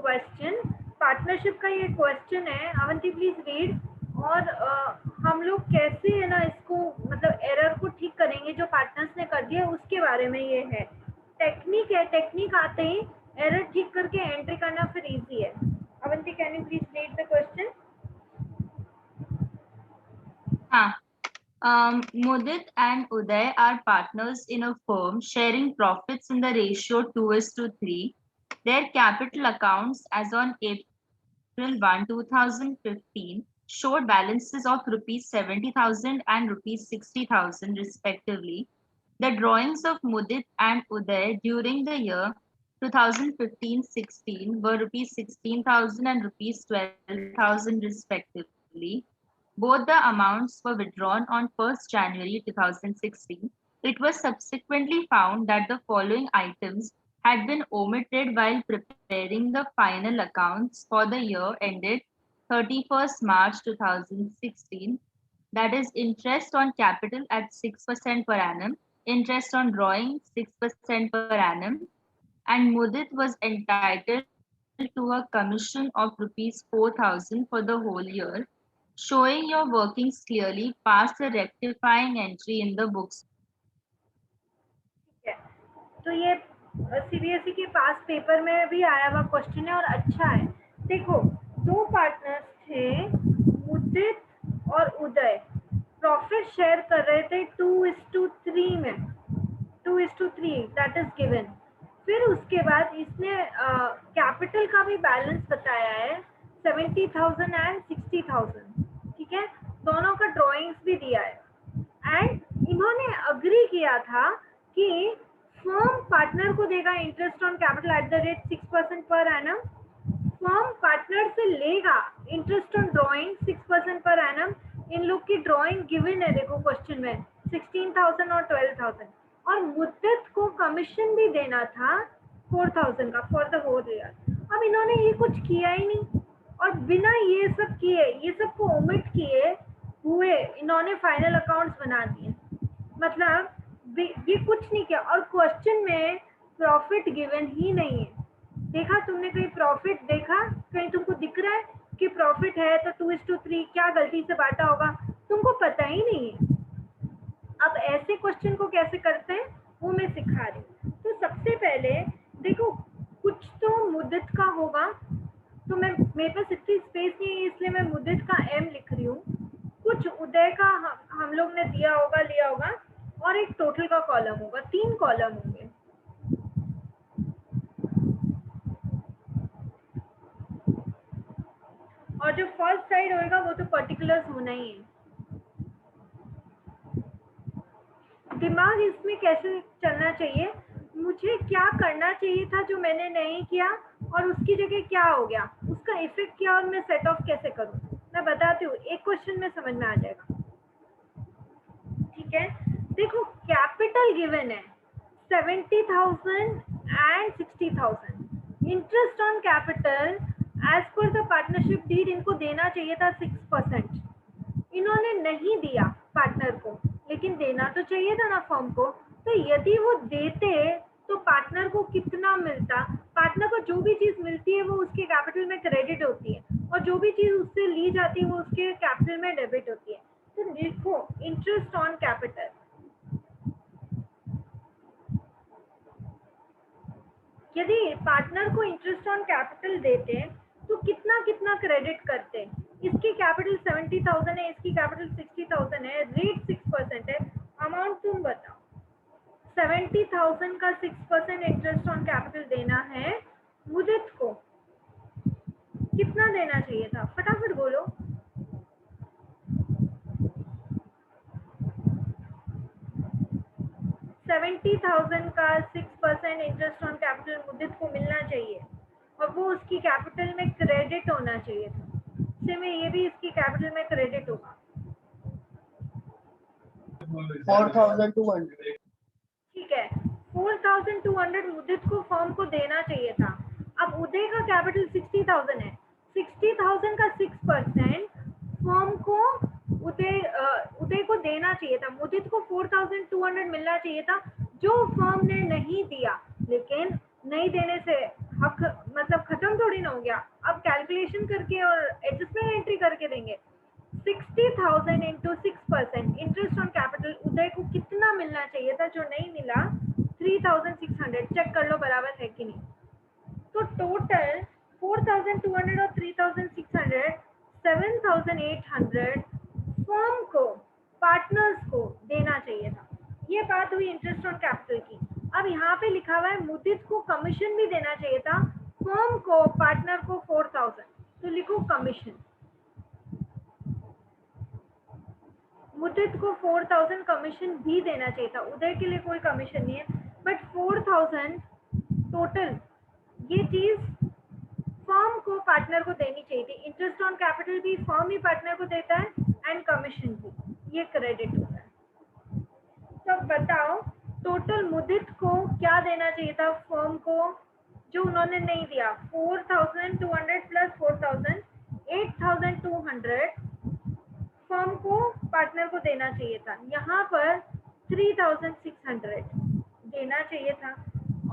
Question, partnership का ये question है, अवंती प्लीज रीड। और हम लोग कैसे है ना इसको मतलब एरर को ठीक करेंगे जो पार्टनर्स ने कर दिया उसके बारे में ये है। टेक्निक है, टेक्निक आते ही एरर ठीक करके एंट्री करना फिर इजी है। Avanti can you please read the question? हाँ. Mudit and Uday are partners in a firm sharing profits in the ratio 2:3. Their capital accounts as on April 1, 2015 showed balances of rupees 70,000 and rupees 60,000 respectively. The drawings of Mudit and Uday during the year 2015-16 were rupees 16,000 and rupees 12,000 respectively. Both the amounts were withdrawn on 1st January 2016. It was subsequently found that the following items had been omitted while preparing the final accounts for the year ended 31st March 2016. That is interest on capital at 6% per annum, interest on drawing 6% per annum, and Mudit was entitled to a commission of rupees 4,000 for the whole year. Showing your workings clearly, pass the rectifying entry in the books. ठीक है, तो ये CBSE के पास paper में भी आया हुआ question है और अच्छा है। देखो, दो पार्टनर्स थे, मुदित और उदय, प्रॉफिट शेयर कर रहे थे 2:3 में, 2:3 दैट इज गिवन। फिर उसके बाद इसने कैपिटल का भी बैलेंस बताया है 70,000 एंड 60,000, ठीक है, दोनों का ड्राइंग्स भी दिया है। एंड इन्होंने अग्री किया था कि फर्म पार्टनर को देगा interest on capital at the rate 6% per annum, firm partner से लेगा interest on drawing 6% per annum. इन लोग की ड्राइंग गिवन है, देखो क्वेश्चन में 16,000 और 12,000, और मुद्दत को कमीशन भी देना था 4,000 का फॉर द होल ईयर। अब इन्होंने ये कुछ किया ही नहीं, और बिना ये सब किए, ये सब को ओमिट किए हुए इन्होंने फाइनल अकाउंट्स बना दिए, मतलब ये कुछ नहीं किया। और क्वेश्चन में प्रॉफिट गिवन ही नहीं है। देखा तुमने कहीं प्रॉफिट देखा? कहीं तुमको दिख रहा है कि प्रॉफिट है तो 2:3 क्या गलती से बांटा होगा? तुमको पता ही नहीं है। अब ऐसे क्वेश्चन को कैसे करते हैं वो मैं सिखा रही हूँ। तो सबसे पहले देखो, कुछ तो मुद्दत का होगा, तो मैं मेरे पास इतनी स्पेस नहीं है इसलिए मैं मुद्दत का एम लिख रही हूँ। कुछ उदय का हम लोग ने दिया होगा, लिया होगा, और एक टोटल का कॉलम होगा, 3 कॉलम होंगे। और जो फर्स्ट साइड होएगा वो तो पर्टिकुलर्स होना ही है। दिमाग इसमें कैसे चलना चाहिए, मुझे क्या करना चाहिए था जो मैंने नहीं किया और उसकी जगह क्या हो गया, उसका इफेक्ट क्या, और मैं सेट ऑफ कैसे करूं, मैं बताती हूँ। एक क्वेश्चन में समझ में आ जाएगा, ठीक है। देखो, कैपिटल गिवन है 70,000 and 60,000। Interest on capital as per the partnership deed इनको देना चाहिए था 6%। इन्होंने नहीं दिया पार्टनर को, लेकिन देना तो चाहिए था ना फर्म को। तो यदि वो देते तो पार्टनर को कितना मिलता? पार्टनर को जो भी चीज मिलती है वो उसके कैपिटल में क्रेडिट होती है, और जो भी चीज उससे ली जाती है वो उसके कैपिटल में डेबिट होती है। तो देखो, इंटरेस्ट ऑन कैपिटल, यदि पार्टनर को इंटरेस्ट ऑन कैपिटल देते तो कितना कितना क्रेडिट करते? इसकी कैपिटल 70,000 है, इसकी कैपिटल 60,000 है, रेट 6% है, अमाउंट तुम बताओ। 70,000 का 6% इंटरेस्ट ऑन कैपिटल देना है, मुदित को कितना देना चाहिए था? फटाफट बोलो। $70,000 का 6% इंटरेस्ट ऑन कैपिटल मुदित को मिलना चाहिए, और वो उसकी कैपिटल में क्रेडिट होना चाहिए था। से में ये भी इसकी कैपिटल में क्रेडिट होगा 4,200। ठीक है, 4,200 मुदित को फर्म को देना चाहिए था। अब उदय का कैपिटल 60,000 है, 60,000 का 6% फर्म को उदय को देना चाहिए था। मुदित को 4,200 मिलना चाहिए था, जो फर्म ने नहीं दिया। लेकिन नहीं देने से मतलब खत्म थोड़ी ना हो गया, अब कैलकुलेशन करके और एडजस्टमेंट एंट्री करके देंगे। 60,000 इंटू 6% इंटरेस्ट ऑन कैपिटल, उदय को कितना मिलना चाहिए था जो नहीं मिला? 3,600। चेक कर लो बराबर है कि नहीं। तो टोटल 4,200 और 3,600, 7,800 फर्म को, पार्टनर्स को देना चाहिए था। ये बात हुई इंटरेस्ट ऑन कैपिटल की। अब यहाँ पे लिखा हुआ है मुदित को कमीशन भी देना चाहिए था, फर्म को, पार्टनर को 4,000, तो लिखो कमीशन। मुदित को 4,000 कमीशन भी देना चाहिए था, उदय के लिए कोई कमीशन नहीं है, बट 4,000 टोटल ये चीज फर्म को, पार्टनर को देनी चाहिए थी। इंटरेस्ट ऑन कैपिटल भी फर्म ही पार्टनर को देता है एंड कमीशन भी, ये क्रेडिट होता है। तो अब बताओ टोटल मुदित को क्या देना चाहिए था फर्म को जो उन्होंने नहीं दिया? 4,200 प्लस 4,000, 8,200 फर्म को, पार्टनर को देना चाहिए था। यहाँ पर 3,600 देना चाहिए था,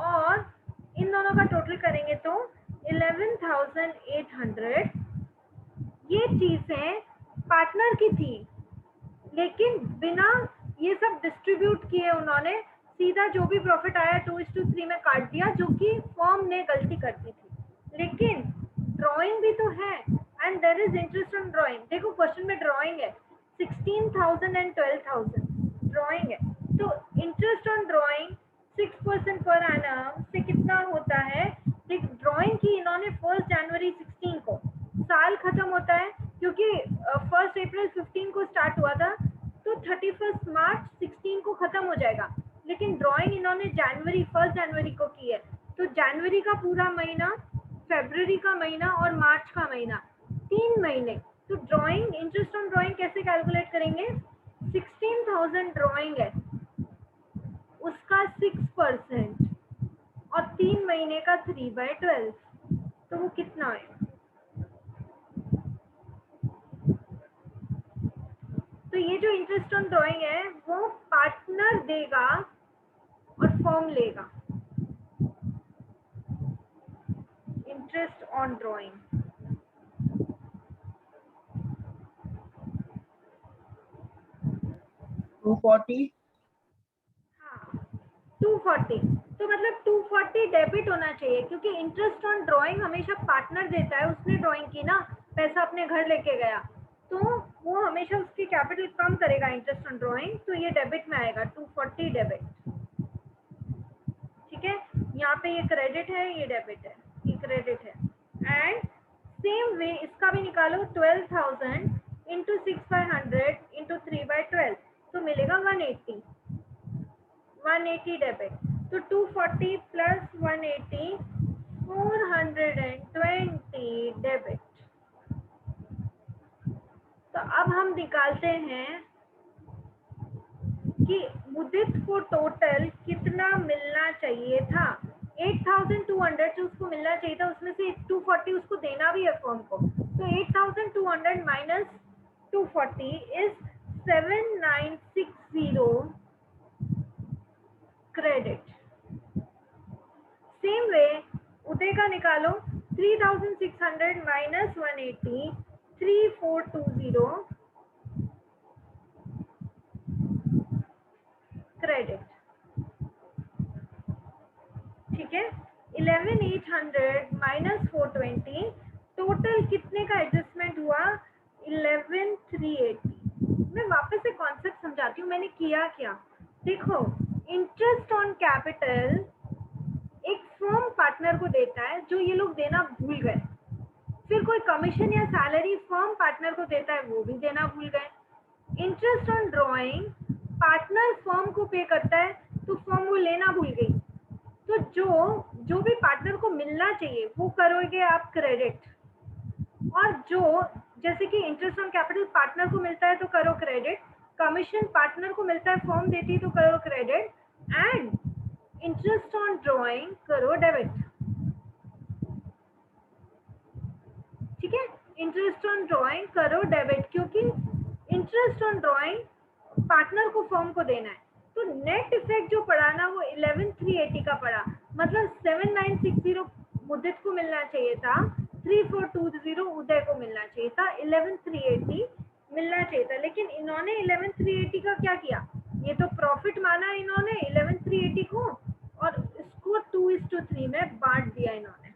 और इन दोनों का टोटल करेंगे तो 11,800। ये चीजें पार्टनर की थी, लेकिन बिना ये सब डिस्ट्रीब्यूट किए उन्होंने सीधा जो भी प्रॉफिट आया 2:3 में काट दिया, जो कि फर्म ने गलती कर दी थी। लेकिन ड्राइंग भी तो है and there is interest on drawing. देखो क्वेश्चन में ड्राइंग है, 16,000 एंड 12,000 ड्राइंग है, तो interest on drawing 6% per annum से कितना होता है? देख ड्राइंग की इन्होंने 1 जनवरी 16 को, साल खत्म होता है क्योंकि 1 अप्रैल 15 को स्टार्ट हुआ था, तो 31 मार्च 16 को खत्म हो जाएगा। लेकिन ड्राइंग इन्होंने 1 जनवरी को की है, तो जनवरी का पूरा महीना, फरवरी का महीना और मार्च का महीना, 3 महीने। तो ड्राइंग, इंटरेस्ट ऑन ड्राइंग कैसे कैलकुलेट करेंगे? 16,000 ड्राइंग है, उसका 6% और 3 महीने का 3/12, तो वो कितना है? तो ये जो इंटरेस्ट ऑन ड्राइंग है वो पार्टनर देगा और फर्म लेगा। Interest on drawing 240। हाँ 240, तो मतलब 240 डेबिट होना चाहिए, क्योंकि इंटरेस्ट ऑन ड्राइंग हमेशा पार्टनर देता है। उसने ड्राइंग की ना, पैसा अपने घर लेके गया, तो वो हमेशा उसकी कैपिटल कम करेगा इंटरेस्ट ऑन ड्राइंग, तो ये डेबिट में आएगा 240 डेबिट। ठीक है, यहाँ पे ये क्रेडिट है, ये डेबिट है, ये क्रेडिट है। एंड सेम वे इसका भी निकालो, 12,000 इंटू 6/100 इंटू 3/12, तो मिलेगा 180 डेबिट। तो 240 प्लस 180, 420 डेबिट। तो अब हम निकालते हैं कि मुदित को टोटल कितना मिलना चाहिए था। 8,200 जो उसको मिलना चाहिए था, उसमें से 240 उसको देना भी है फर्म को, तो 8,200 minus 240 is 7,960 credit. Same way Uday का निकालो, 3,600 माइनस 180, 3,420 क्रेडिट। ठीक है, 11,800 माइनस 420, टोटल कितने का एडजस्टमेंट हुआ? 11,380। मैं वापस से कॉन्सेप्ट समझाती हूँ मैंने किया क्या। देखो इंटरेस्ट ऑन कैपिटल एक फर्म पार्टनर को देता है, जो ये लोग देना भूल गए। फिर कोई कमीशन या सैलरी फर्म पार्टनर को देता है, वो भी देना भूल गए। Interest on drawing partner firm को पे करता है, तो फर्म वो लेना भूल गई, तो जो भी पार्टनर को मिलना चाहिए वो करोगे आप क्रेडिट, और जो जैसे कि इंटरेस्ट ऑन कैपिटल पार्टनर को मिलता है तो करो क्रेडिट, कमीशन पार्टनर को मिलता है फर्म देती है तो करो credit, and interest on drawing करो डेबिट। ठीक है, इंटरेस्ट ऑन ड्राइंग करो डेबिट, क्योंकि इंटरेस्ट ऑन ड्राइंग पार्टनर को फर्म को देना है। तो नेट इफेक्ट जो पड़ा ना वो 11,380 का पड़ा, मतलब 7,960 मुदित को मिलना चाहिए था, 3420 उदय को मिलना चाहिए था, 11380 मिलना चाहिए था। लेकिन इन्होंने 11380 का क्या किया, ये तो प्रॉफिट माना इन्होंने 11380 को और इसको 2:3 में बांट दिया इन्होंने।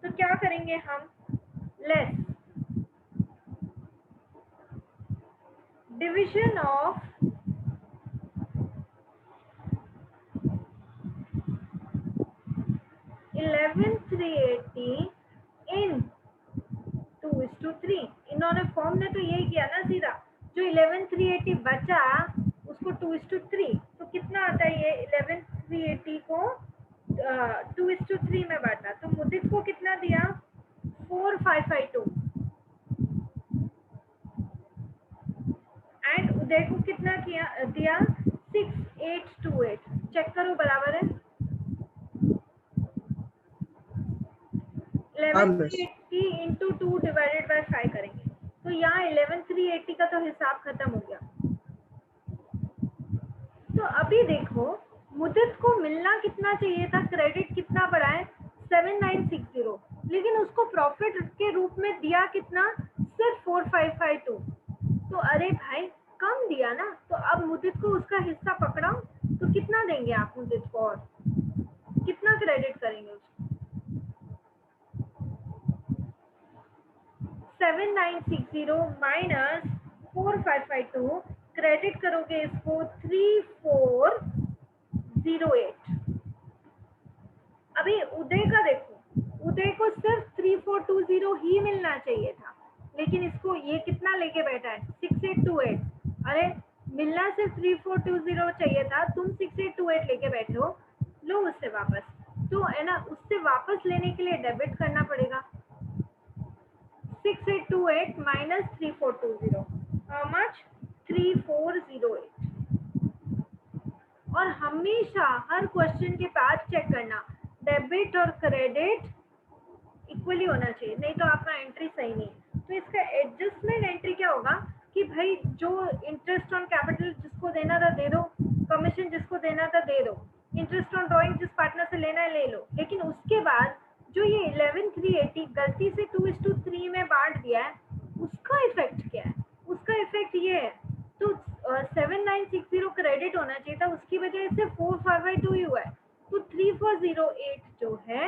तो क्या करेंगे हम, लेस डिविजन ऑफ 11380 इन 2:3। इन्होंने फॉर्म ने तो यही किया ना सीधा, जो 11380 बचा उसको 2:3, तो कितना आता है ये 11380 को 2:3 में बांटा, तो मुदित को कितना दिया 4552 एंड उदय को कितना किया दिया 6828। चेक करो बराबर है, 11380 इंटू 2 डिवाइडेड बाय 5 करेंगे, तो यहाँ 11380 का तो हिसाब खत्म हो गया। तो अभी देखो मुदित को मिलना कितना चाहिए था, क्रेडिट कितना पड़ा है 7960, लेकिन उसको प्रॉफिट के रूप में दिया कितना, सिर्फ 4552। तो अरे भाई कम दिया ना, तो अब मुदित को उसका हिस्सा पकड़ाओ, तो कितना देंगे आप मुदित को और कितना क्रेडिट करेंगे उसको, 7960 माइनस 4552, क्रेडिट करोगे इसको 3408। अभी उदय का देखो, उदय को सिर्फ 3420 ही मिलना चाहिए था, लेकिन इसको ये कितना लेके बैठा है 6828। अरे मिलना सिर्फ 3420 चाहिए था, तुम 6828 लेके बैठे हो, लो उससे वापस। तो है ना, उससे वापस लेने के लिए डेबिट करना पड़ेगा, 6828 minus 3420, how much 3408। और हमेशा हर क्वेश्चन के बाद चेक करना डेबिट और क्रेडिट इक्वली होना चाहिए, नहीं तो आपका एंट्री सही नहीं है। तो इसका एडजस्टमेंट एंट्री क्या होगा कि भाई जो इंटरेस्ट ऑन कैपिटल जिसको देना था दे दो, कमीशन जिसको देना था दे दो, इंटरेस्ट ऑन ड्रॉइंग जिस पार्टनर से लेना है ले लो, लेकिन उसके बाद जो ये 11380 गलती से 2:3 में बांट दिया है, उसका इफेक्ट क्या है, उसका इफेक्ट ये है, तो 7960 क्रेडिट होना चाहिए था, उसकी वजह से 4552 ही हुआ है, तो 3408 जो है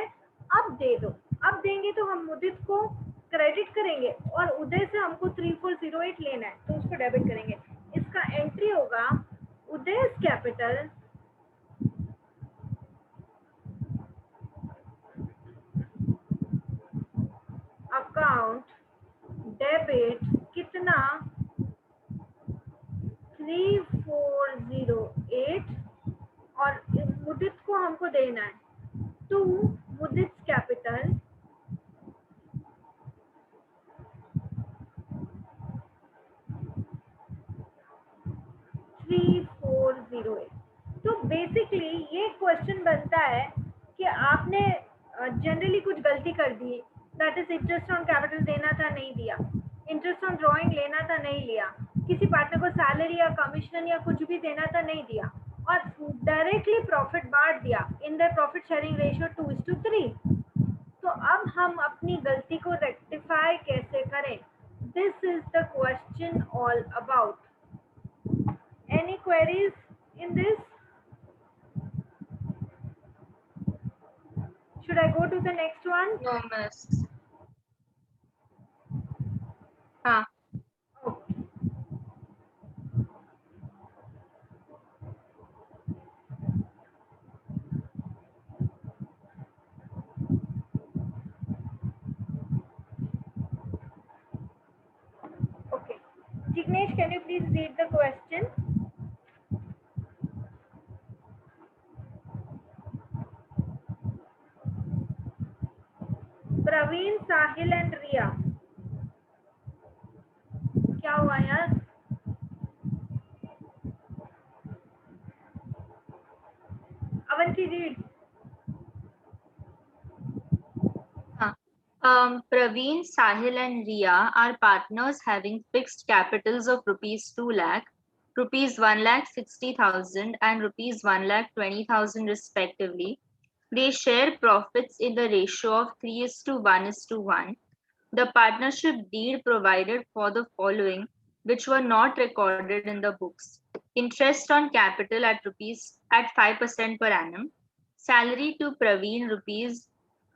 अब दे दो। अब देंगे तो हम मुदित को क्रेडिट करेंगे और उदय से हमको 3408 लेना है, तो उसको डेबिट करेंगे। इसका एंट्री होगा उदय कैपिटल अकाउंट डेबिट कितना 3408 और मुदित को हमको देना है टू मुदित कैपिटल तो बेसिकली ये क्वेश्चन बनता है कि आपने जनरली कुछ गलती कर दी, that is interest on capital देना था नहीं दिया, इंटरेस्ट ऑन ड्रॉइंग लेना था नहीं लिया, किसी पार्टनर को सैलरी या कमीशन या कुछ भी देना था नहीं दिया, और डायरेक्टली प्रॉफिट बांट दिया in the profit sharing ratio 2:3। तो अब हम अपनी गलती को रेक्टिफाई कैसे करें, this is the question all about. Any queries in this? Should I go to the next one? No, miss. हाँ. Okay. Okay. Jignesh, can you please read the question? Praveen, Sahil and Riya, क्या हुआ यार? Avanti read. Praveen, Sahil and Riya are partners having fixed capitals of rupees 2 lakh, rupees 1,60,000 and rupees 1,20,000 respectively. They share profits in the ratio of 3:1:1. The partnership deed provided for the following, which were not recorded in the books: interest on capital at 5% per annum, salary to Praveen rupees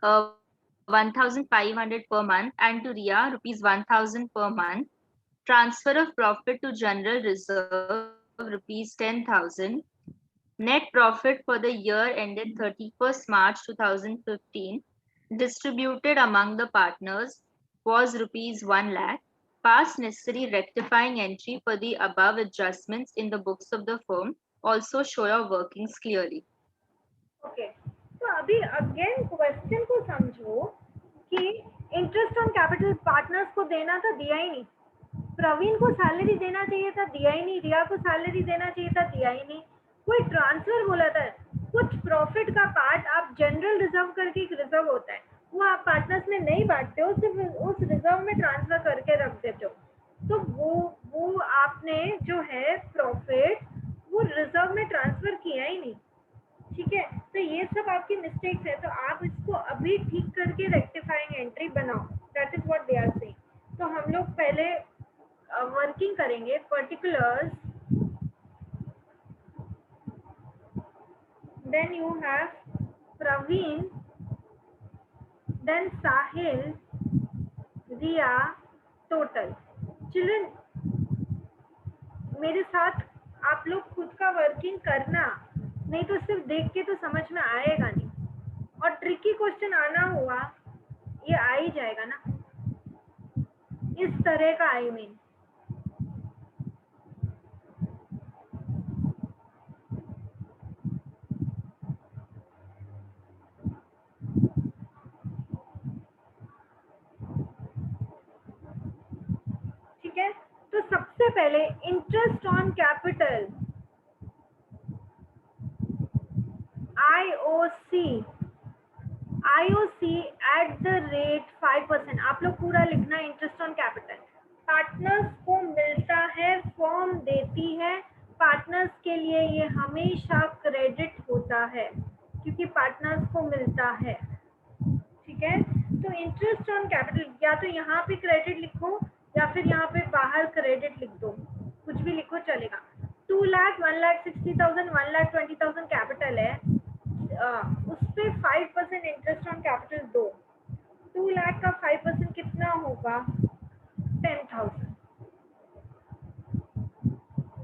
1,500 per month, and to Ria rupees 1,000 per month, transfer of profit to general reserve rupees 10,000, net profit for the year ended 31st March 2015 distributed among the partners was rupees 1 lakh. Past necessary rectifying entry for the above adjustments in the books of the firm also show your workings clearly. Okay तो अभी again question को समझो कि interest on capital partners को देना था, दिया ही नहीं। प्रवीण को सैलरी देना चाहिए था, दिया ही नहीं। रिया को सैलरी देना चाहिए था, दिया ही नहीं। कोई ट्रांसफर बोला था, कुछ प्रॉफिट का पार्ट आप जनरल रिजर्व करके एक रिजर्व होता है, वो आप पार्टनर्स में नहीं बांटते हो, सिर्फ उस रिजर्व में ट्रांसफर करके रख देते हो। तो वो आपने जो है प्रॉफिट वो रिजर्व में ट्रांसफर किया ही नहीं, ठीक है। तो ये सब आपकी मिस्टेक्स है, तो आप इसको अभी ठीक करके रेक्टिफाइंग एंट्री बनाओ। That is what they are saying. तो हम लोग पहले वर्किंग करेंगे particulars, then you have Praveen, then Sahil, Riya, total. Children मेरे साथ आप लोग खुद का वर्किंग करना, नहीं तो सिर्फ देख के तो समझ में आएगा नहीं। और ट्रिकी क्वेश्चन आना हुआ ये आ ही जाएगा ना, इस तरह का आई मीन। ठीक है, तो सबसे पहले interest on capital IOC at the rate 5%। आप लोग पूरा लिखना इंटरेस्ट ऑन कैपिटल। पार्टनर्स को मिलता है, फॉर्म देती है, पार्टनर्स के लिए ये हमेशा क्रेडिट होता है क्योंकि पार्टनर्स को मिलता है, ठीक है। तो इंटरेस्ट ऑन कैपिटल या तो यहाँ पे क्रेडिट लिखो या फिर यहाँ पे बाहर क्रेडिट लिख दो, कुछ भी लिखो चलेगा। 2 लाख, 1,60,000, 1,20,000 कैपिटल है, उस पे 5% इंटरेस्ट ऑन कैपिटल दो। 2 लाख का 5% कितना होगा? 10,000।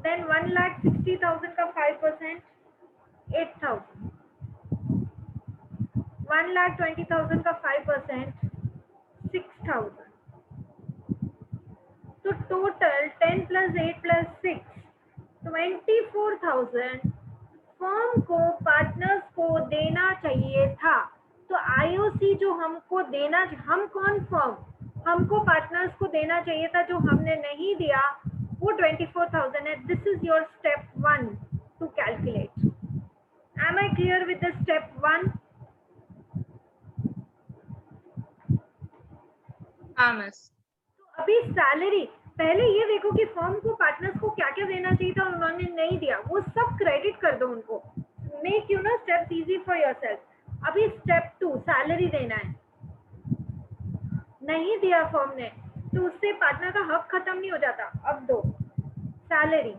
देन 1,60,000 का 5% 8,000। 1,20,000 का 5% 6,000। तो टोटल 10 + 8 + 6 24,000 फर्म को पार्टनर्स को देना चाहिए था। तो आईओसी जो हमको देना, हम कौन फर्म, हमको पार्टनर्स को देना चाहिए था, जो हमने नहीं दिया वो 24,000 है। This is your step 1 to calculate. Am I clear with the step 1? हाँ मिस। तो अभी सैलरी पहले ये देखो कि फर्म को पार्टनर्स को क्या क्या देना चाहिए था, उन्होंने नहीं दिया, वो सब क्रेडिट कर दो उनको। Make you know steps easy for yourself. अभी स्टेप 2 सैलरी देना है, नहीं दिया फर्म ने तो उससे पार्टनर का हक खत्म नहीं हो जाता। अब दो सैलरी,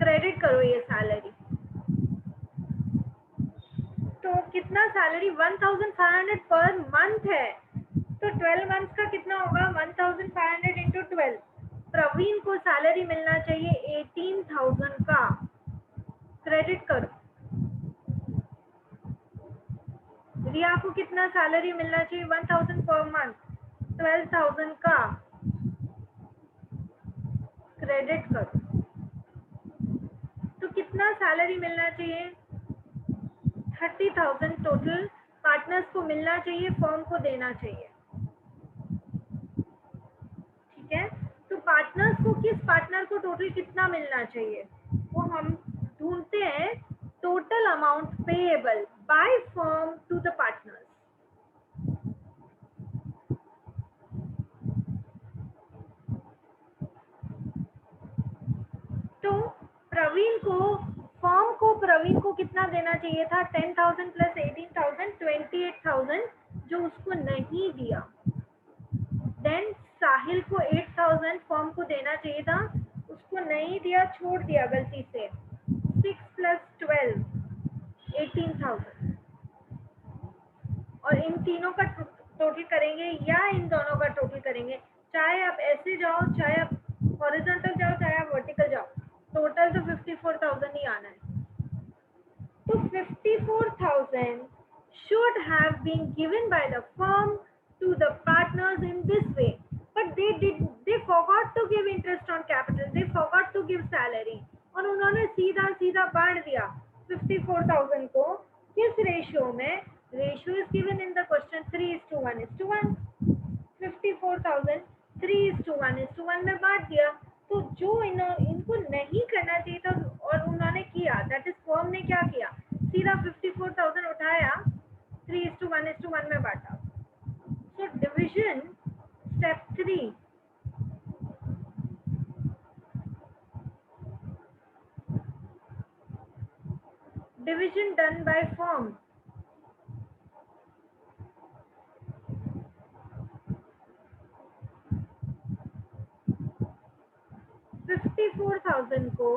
क्रेडिट करो ये सैलरी। तो कितना सैलरी? 1,500 पर मंथ है, तो 12 मंथ का कितना होगा? 1,500 इंटू 12। प्रवीण को सैलरी मिलना चाहिए 18,000 का, क्रेडिट करो। रिया को कितना सैलरी मिलना चाहिए? 1,000 पर मंथ, 12,000 का, क्रेडिट करो। तो कितना सैलरी मिलना चाहिए? 30,000 टोटल पार्टनर्स को मिलना चाहिए, फर्म को देना चाहिए, ठीक है। तो पार्टनर्स को, किस पार्टनर को टोटल कितना मिलना चाहिए वो हम ढूंढते हैं। Total amount payable by firm to the partners. तो प्रवीण को, फर्म को प्रवीण को कितना देना चाहिए था? 10,000 प्लस 18,000, 28,000 जो उसको नहीं दिया। देन साहिल को 8,000 फॉर्म को देना चाहिए था, उसको नहीं दिया, छोड़ दिया गलती से। 6 प्लस 12 18,000। और इन तीनों का टोटल करेंगे या इन दोनों का टोटल करेंगे, चाहे आप ऐसे जाओ, चाहे आप हॉरिजॉन्टल जाओ, चाहे आप वर्टिकल जाओ, टोटल तो 54,000 ही आना है। तो 54,000 should have been given by the firm to the partners in this way, but they forgot to give interest on capital, they forgot to give salary, और उन्होंने सीधा सीधा बांट दिया 54,000 को किस रेशियो में? Ratio is given in the question 3:1:1। 54,000 3:1:1 में बांट दिया। तो जो इनको नहीं करना चाहिए था और उन्होंने किया, दैट इज फर्म ने क्या किया? सीधा 54,000 उठाया, 3:1:1 में बांटा। सो division step 3, division done by firm. $54,000 को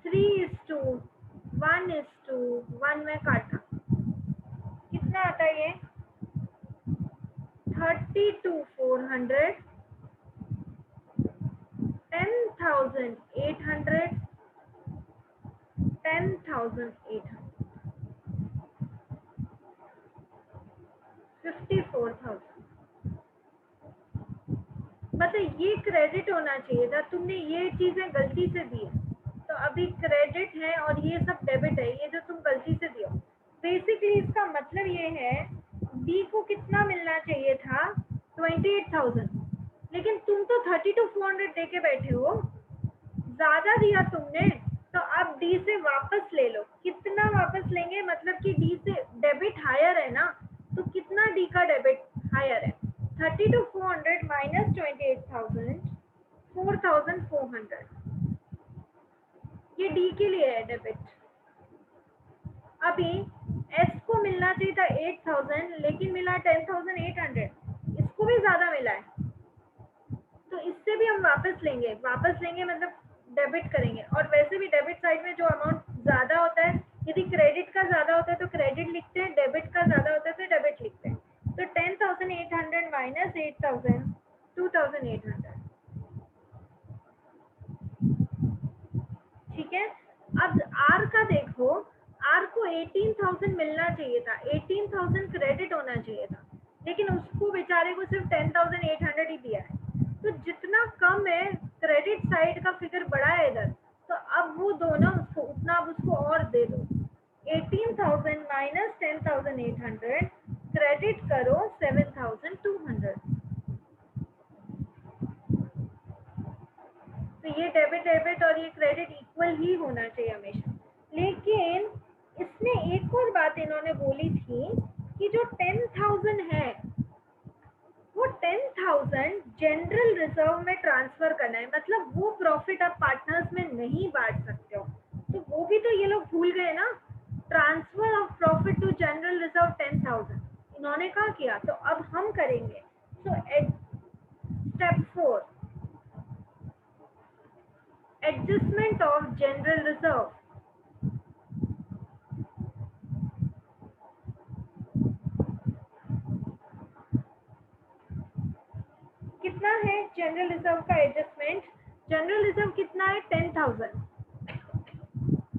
3:1:1 में काटा, कितना आता है ये? 32,400, 10,800, 10,800, 54,000। मतलब ये क्रेडिट होना चाहिए था, तुमने ये चीजें गलती से दी है, तो अभी क्रेडिट है और ये सब डेबिट है, ये जो तुम गलती से दियो। बेसिकली इसका मतलब ये है, डी को कितना मिलना चाहिए था? 28,000, लेकिन तुम तो 32,400 दे के बैठे हो, ज्यादा दिया तुमने, तो अब डी से वापस ले लो। कितना वापस लेंगे? मतलब कि डी से डेबिट हायर है ना, तो कितना डी का डेबिट हायर है? 32,400 माइनस 28,000, 4,400। ये डी के लिए है डेबिट। अभी एस को मिलना चाहिए था 8,000, लेकिन मिला 10,800, इसको भी ज्यादा मिला है, तो इससे भी हम वापस लेंगे मतलब डेबिट करेंगे। और वैसे भी डेबिट साइड में जो अमाउंट ज्यादा होता है, यदि क्रेडिट का ज्यादा होता है तो क्रेडिट लिखते हैं, डेबिट का ज्यादा होता है तो डेबिट लिखते हैं। तो 10,800 माइनस 8,000, 2,800। ठीक है। अब आर का देखो, आर को 18,000 मिलना चाहिए था, 18,000 क्रेडिट होना चाहिए था, लेकिन उसको बेचारे को सिर्फ 10,800 ही दिया है। तो जितना कम है क्रेडिट साइड का फिगर बड़ा है इधर, तो अब वो दोनों उसको उतना, अब उसको और दे दो। 18,000 माइनस 10,800, क्रेडिट करो 7,200। तो ये डेबिट और ये क्रेडिट इक्वल ही होना चाहिए हमेशा। लेकिन इसमें एक और बात इन्होंने बोली थी कि जो 10,000 है वो 10,000 जनरल रिजर्व में ट्रांसफर करना है, मतलब वो प्रॉफिट आप पार्टनर्स में नहीं बांट सकते हो। तो वो भी तो ये लोग भूल गए ना, transfer of profit to general reserve 10,000 इन्होंने कहा किया। तो अब हम करेंगे। So step 4, adjustment of general reserve. कितना है जनरल रिजर्व का एडजस्टमेंट? जनरल रिजर्व कितना है? 10,000।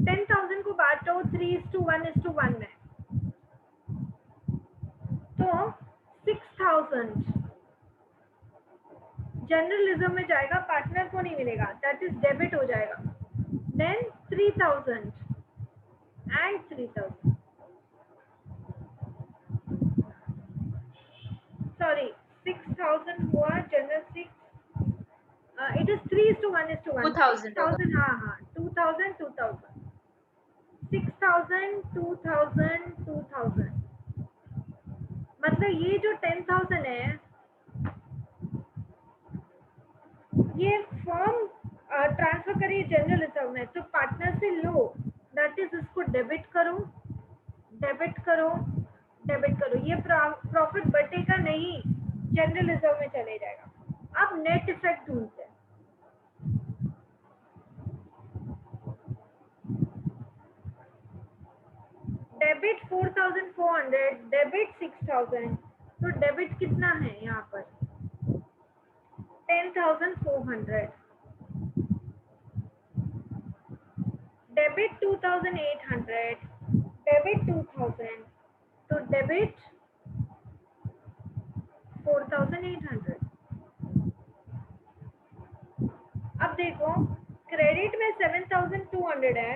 10,000 को बांटो 3:1:1 में, तो 6,000 जनरल रिजर्व में जाएगा, पार्टनर को नहीं मिलेगा, दैट इज डेबिट हो जाएगा। देन 3,000 एंड 3,000, सॉरी 6,000 हुआ जनरल 6, इट इज 3:1:1। 2,000, हाँ 2,000 2,000, 6,000 2,000 2,000। मतलब ये जो 10,000 है ये फॉर्म ट्रांसफर करिए जनरल रिजर्व में, तो पार्टनर से लो, दैट एक्सेस को डेबिट करो, डेबिट करो, डेबिट करो, ये प्रॉफिट बटेगा नहीं, जनरल रिजर्व में चले जाएगा। अब नेट इफेक्ट ढूंढते हैं। डेबिट 4400, डेबिट 6000, तो डेबिट कितना है यहाँ पर 10,400, डेबिट 2800, डेबिट 2000, तो डेबिट 4800। अब देखो क्रेडिट में 7200 है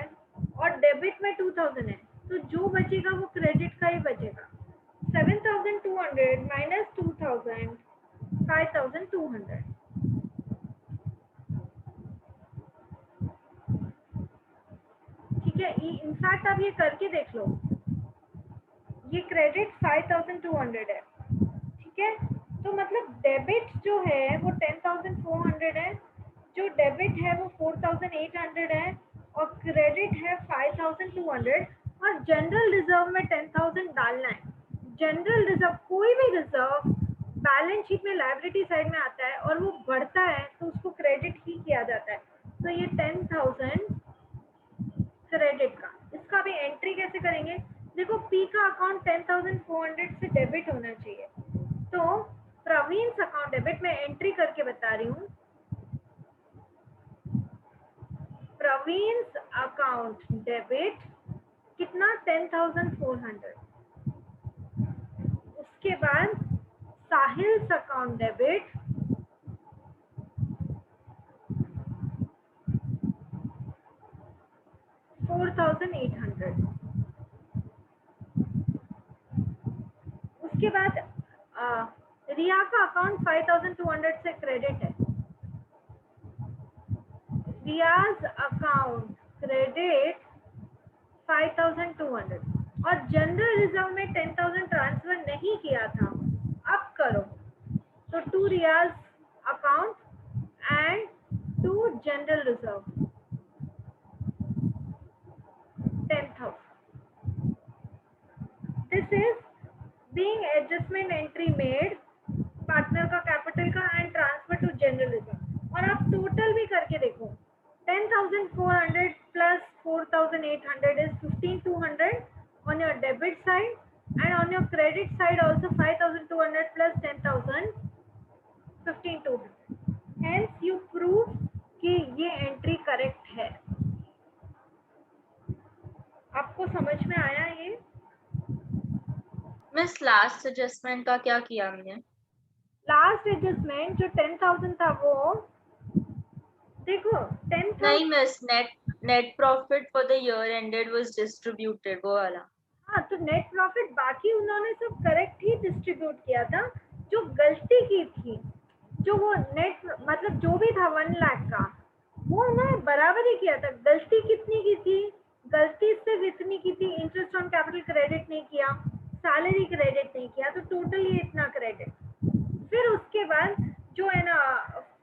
और डेबिट में 2000 है, तो जो बचेगा वो क्रेडिट का ही बचेगा। 7200 माइनस 2000, 5200। ठीक है, इनफैक्ट आप ये करके देख लो, ये क्रेडिट 5200 है, ठीक है, तो मतलब डेबिट जो है वो 10,400 है, जो डेबिट है वो 4,800 है और क्रेडिट है 5,200 और जनरल रिजर्व में 10,000 डालना है। जनरल रिजर्व, कोई भी रिजर्व बैलेंस शीट में लायबिलिटी साइड में आता है और वो बढ़ता है तो उसको क्रेडिट ही किया जाता है। तो ये 10,000 क्रेडिट का, इसका भी एंट्री कैसे करेंगे? देखो पी का अकाउंट 10,400 से डेबिट होना चाहिए, तो प्रवीण्स अकाउंट डेबिट में एंट्री करके बता रही हूँ। प्रवीण्स अकाउंट डेबिट कितना 10,400, उसके बाद साहिल्स अकाउंट डेबिट 4,800, उसके बाद रिया का अकाउंट 5,200 से क्रेडिट है, रियाज अकाउंट क्रेडिट 5,200 और जनरल रिजर्व में 10,000 ट्रांसफर नहीं किया था, अब करो तो to Riyaz account and to general reserve 10,000। This is being adjustment entry made partner का कैपिटल का and transfer to general reserve. और आप टोटल भी करके देखो, 10,400 plus 4,800 is 15,200 on your debit side, and on your credit side also 5,200 plus 10,000, 15,200. Hence you prove कि ये entry correct है। आपको समझ में आया ये? मिस लास्ट एडजस्टमेंट का क्या किया हमने? लास्ट एडजस्टमेंट जो 10,000 था वो देखो 10,000 नहीं miss, net profit for the year ended was distributed, वो वाला। हाँ, तो नेट प्रॉफिट बाकी उन्होंने सब करेक्ट ही डिस्ट्रीब्यूट किया था। जो गलती की थी, जो वो नेट मतलब जो भी था 1 लाख का, वो उन्होंने बराबर ही किया था। गलती कितनी की थी? गलती सिर्फ इतनी की थी, इंटरेस्ट ऑन कैपिटल क्रेडिट नहीं किया, सैलरी क्रेडिट नहीं किया, तो टोटल ये इतना क्रेडिट। फिर उसके बाद जो है ना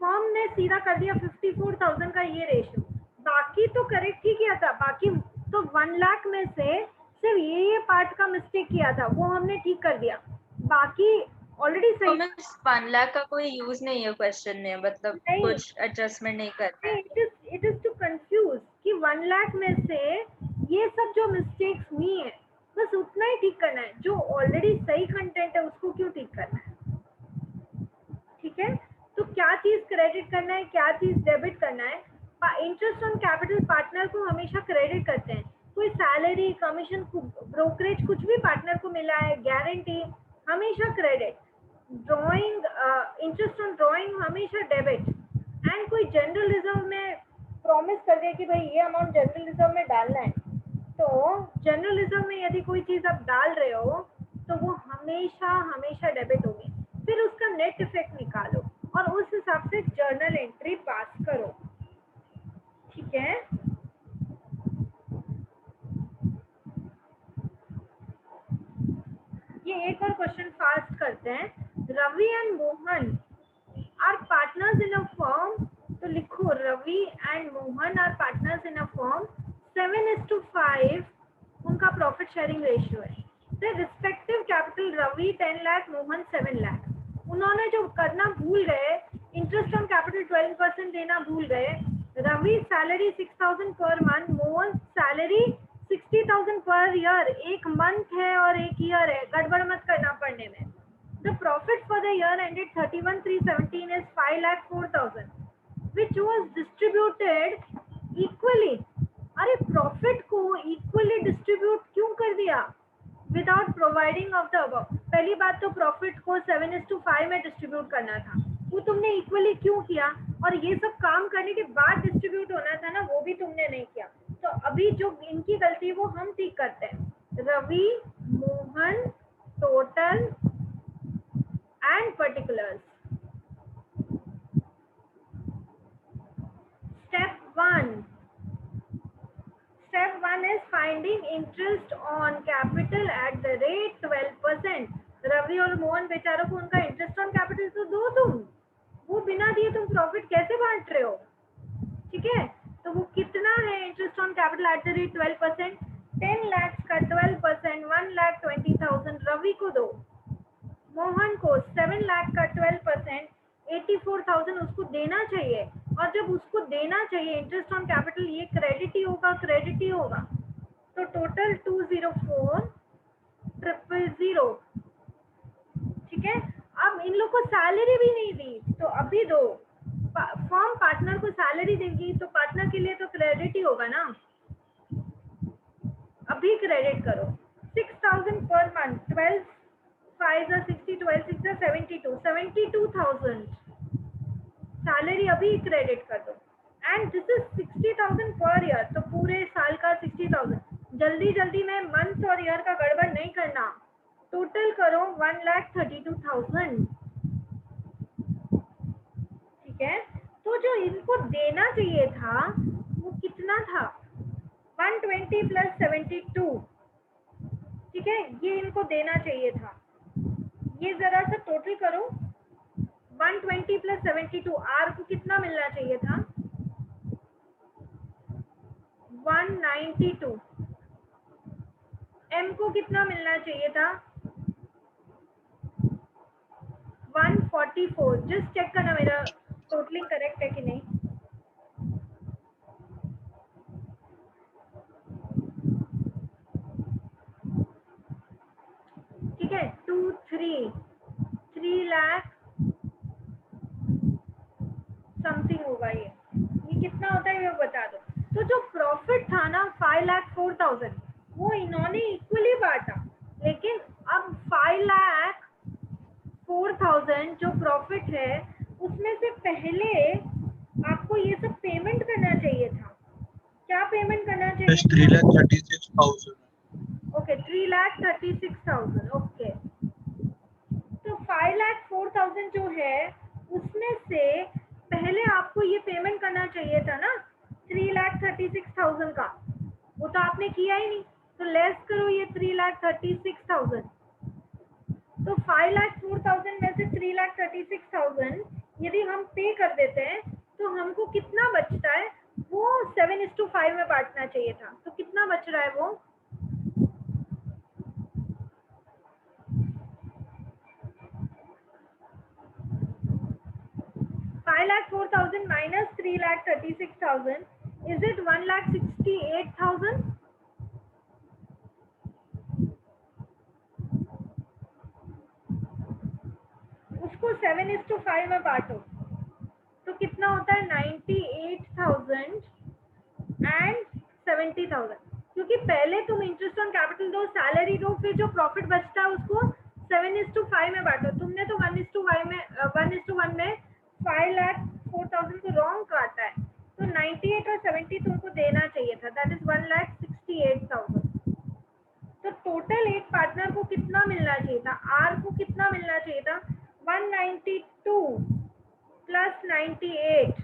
फॉर्म ने सीधा कर दिया 54,000 का ये रेशियो, बाकी तो करेक्ट ही किया था। बाकी तो 1 लाख में से सिर्फ ये पार्ट का मिस्टेक किया था, वो हमने ठीक कर दिया, बाकी ऑलरेडी तो सही। मिस 1 लाख का कोई यूज नहीं है क्वेश्चन में, मतलब नहीं, कुछ एडजस्टमेंट नहीं करना है। इट इज टू कंफ्यूज कि 1 लाख में से ये सब जो मिस्टेक्स हुई है बस उतना ही ठीक करना है, जो ऑलरेडी सही कंटेंट है उसको क्यों ठीक करना है? ठीक है, तो क्या चीज क्रेडिट करना है, क्या चीज डेबिट करना है? इंटरेस्ट ऑन कैपिटल पार्टनर को हमेशा क्रेडिट करते हैं। कोई सैलरी, कमीशन, ब्रोकरेज कुछ भी पार्टनर को मिला है, गारंटी, हमेशा credit. Drawing, interest on drawing हमेशा डेबिट। एंड कोई जनरल रिजर्व में प्रॉमिस कर दे कि भाई ये अमाउंट जनरल रिजर्व में डालना है, तो जनरल रिजर्व में यदि कोई चीज आप डाल रहे हो तो वो हमेशा हमेशा डेबिट होगी। फिर उसका नेट इफेक्ट निकालो और उस हिसाब से जर्नल एंट्री पास करो। ठीक है, ये एक और क्वेश्चन फास्ट करते हैं। Ravi and Mohan are partners in a firm, तो लिखो Ravi and Mohan are partners in a firm 7:5 उनका प्रॉफिट शेयरिंग रेशियो है। The respective capital Ravi 10 lakh, Mohan 7 lakh. उन्होंने जो करना भूल गए, इंटरेस्ट ऑन कैपिटल 12% देना भूल गए। Ravi salary 6,000 per month, Mohan salary 60,000 per year. एक मंथ है और एक ईयर है, गड़बड़ मत करना पढ़ने में। The profit for the year ended 31/3/17 is 5,04,000 which was distributed equally। अरे प्रॉफिट को इक्वली डिस्ट्रीब्यूट क्यों कर दिया without providing of the above? पहली बात तो प्रॉफिट को 7:5 में डिस्ट्रीब्यूट करना था, वो तुमने इक्वली क्यों किया? और ये सब काम करने के बाद डिस्ट्रीब्यूट होना था ना, वो भी तुमने नहीं किया। तो अभी जो इनकी गलती वो हम ठीक करते हैं। Ravi, Mohan, total and particulars. Step 1 is finding interest on capital at the rate 12%। Ravi और मोहन बेचारों को उनका इंटरेस्ट ऑन कैपिटल तो दो तुम, वो बिना दिए तुम प्रॉफिट कैसे बांट रहे हो? ठीक है, तो वो कितना है interest on capital at the rate 12%? 10 lakh का 12% 1,20,000 रवि को दो। मोहन को 7 लाख का 12% 84,000 उसको देना चाहिए। और जब उसको देना चाहिए इंटरेस्ट ऑन कैपिटल, ये क्रेडिट ही होगा, क्रेडिट ही होगा। तो टोटल 204,000। ठीक है, अब इन लोग को सैलरी भी नहीं दी, तो अभी दो। फॉर्म पार्टनर को सैलरी देगी तो पार्टनर के लिए तो क्रेडिट ही होगा ना, अभी क्रेडिट करो। 6,000 per month, 12 5 are 60, 12 6 are 72,000 salary अभी क्रेडिट कर दो। And this is 60,000 per year, तो पूरे साल का 60,000। जल्दी जल्दी में मंथ और ईयर का गड़बड़ नहीं करना, टोटल करो 1,32,000। ठीक है, तो जो इनको देना चाहिए था वो कितना था? 120 प्लस 72। ठीक है, ये इनको देना चाहिए था। ये जरा सा टोटल करो, 120 प्लस 72। आर को कितना मिलना चाहिए था? 192। एम को कितना मिलना चाहिए था? 144। जस्ट चेक करना मेरा टोटलिंग करेक्ट है कि नहीं। ठीक है, 3 लाख समथिंग होगा। ये कितना होता है ये बता दो। तो जो प्रॉफिट था ना 5,04,000, वो इन्होंने इक्वली बांटा, लेकिन अब 5,04,000 जो प्रॉफिट है उसमें से पहले आपको ये सब पेमेंट करना चाहिए था। क्या पेमेंट करना चाहिए? 3,36,000। ओके, 3,36,000। ओके, तो 5,04,000 जो है उसमें से पहले आपको ये पेमेंट करना चाहिए था ना 3,36,000 का, वो तो आपने किया ही नहीं। तो लेस करो ये 3,36,000। तो 5,04,000 में से 3,36,000 यदि हम पे कर देते हैं तो हमको कितना बचता है? वो 7:5 में बांटना चाहिए था। तो कितना बच रहा है वो? 5,04,000 minus 3,36,000, is it 1,68,000? उसको 7:5 में बांटो तो कितना होता है? 98,000 एंड 70,000। क्योंकि पहले तुम इंटरेस्ट ऑन कैपिटल दो, सैलरी दो, फिर जो प्रॉफिट बचता है उसको 7:5 में बांटो। तुमने तो 1:1 में 5,04,000 को रॉन्ग काटा है। तो 98 और 70 तुमको देना चाहिए था, दैट इज 1,68,000। तो टोटल एक पार्टनर को कितना मिलना चाहिए था? आर को कितना मिलना चाहिए था? 192 plus 98,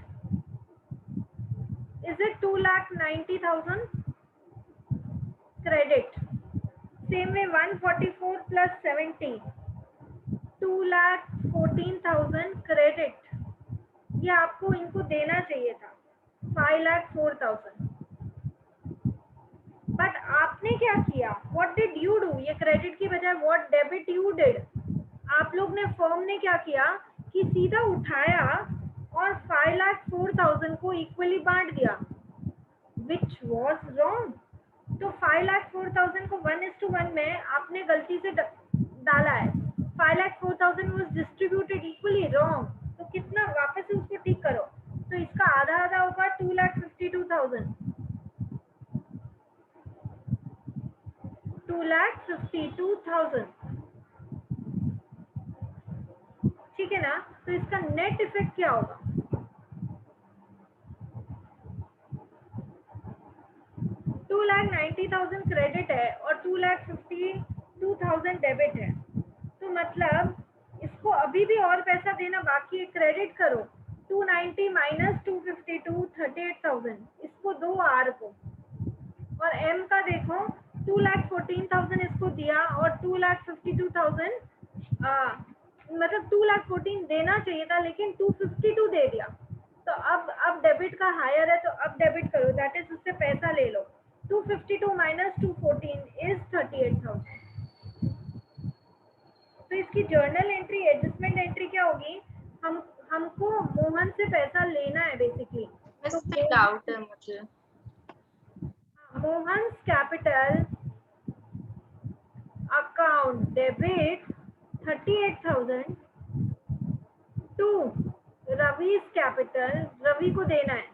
is it 2,90,000 credit? Same way 144 plus 70, 2,14,000 credit। ये आपको इनको देना चाहिए था 5,04,000। क्या किया, व्हाट डिड यू डू, ये क्रेडिट की बजाय व्हाट डेबिट यू डिड, आप लोग ने, फर्म ने क्या किया कि सीधा उठाया और 5,04,000 को इक्वली बांट दिया, विच वॉज रॉन्ग। तो 5,04,000 को 1:1 में आपने गलती से डाला है, 5,04,000 वॉज डिस्ट्रीब्यूटेड इक्वली रॉन्ग, तो कितना, वापस से उसको ठीक करो, तो इसका आधा आधा होगा 2,52,000, 2,52,000, ठीक है ना। तो इसका नेट इफेक्ट क्या होगा, 2,90,000 क्रेडिट है और 2,52,000 डेबिट है, तो मतलब इसको अभी भी और पैसा देना बाकी है, क्रेडिट करो, 290 माइनस 252, 38,000, इसको दो आर को, और एम का देखो 2,14,000 इसको दिया और 2,52,000 मतलब 2,14,000 देना चाहिए था लेकिन 252 दे दिया, तो अब डेबिट का हायर है तो अब डेबिट करो, दैट इज उससे पैसा ले लो, 252 माइनस 214 इज 38,000। तो इसकी जर्नल एंट्री, एडजस्टमेंट एंट्री क्या होगी, हमको मोहन से पैसा लेना है बेसिकली, तो डाउट है मुझे, Mohan capital account debit 38,000 to Ravi capital, Ravi को देना है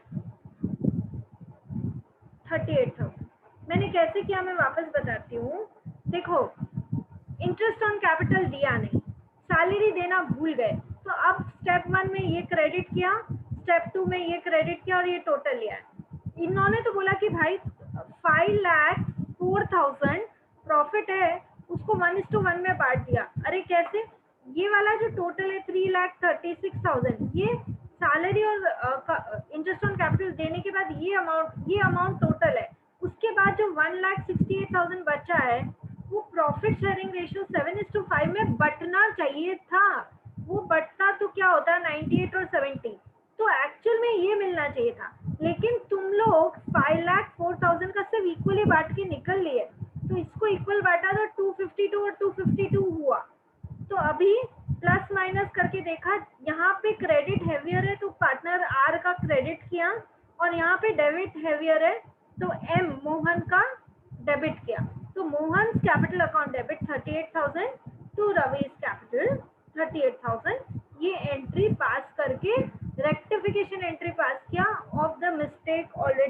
38,000। मैंने कैसे किया मैं वापस बताती हूँ, देखो इंटरेस्ट ऑन कैपिटल दिया नहीं, सैलरी देना भूल गए, तो अब स्टेप 1 में ये क्रेडिट किया, स्टेप 2 में ये क्रेडिट किया और ये टोटल लिया है। इन्होंने तो बोला कि भाई 5,04,000 प्रॉफिट है, उसको 1:1 में बांट दिया, अरे कैसे, ये वाला जो टोटल है 3,36,000, ये सैलरी और इंटरेस्ट ऑन कैपिटल देने के बाद ये अमाउंट टोटल है, उसके बाद जो 1,68,000 बचा है वो प्रॉफिट शेयरिंग रेशियो 7:5 में बटना चाहिए था, वो बटता तो क्या होता है 98 और 70, तो एक्चुअल में ये मिलना चाहिए था, लेकिन तुम लोग 5,04,000 का सिर्फ इक्वली बांट के निकल लिए, तो इसको इक्वल बांटा तो 252 और 252 हुआ, तो अभी प्लस माइनस करके देखा, यहाँ पे क्रेडिट हैवियर है तो पार्टनर आर का क्रेडिट किया, और यहाँ पे डेबिट हैवियर है तो एम मोहन का डेबिट किया, तो Mohan capital account debit 38,000 to Ravi capital 38,000, ये एंट्री पास करके रेक्टिफिकेशन एंट्री पास किया ऑफ द मिस्टेक ऑलरेडी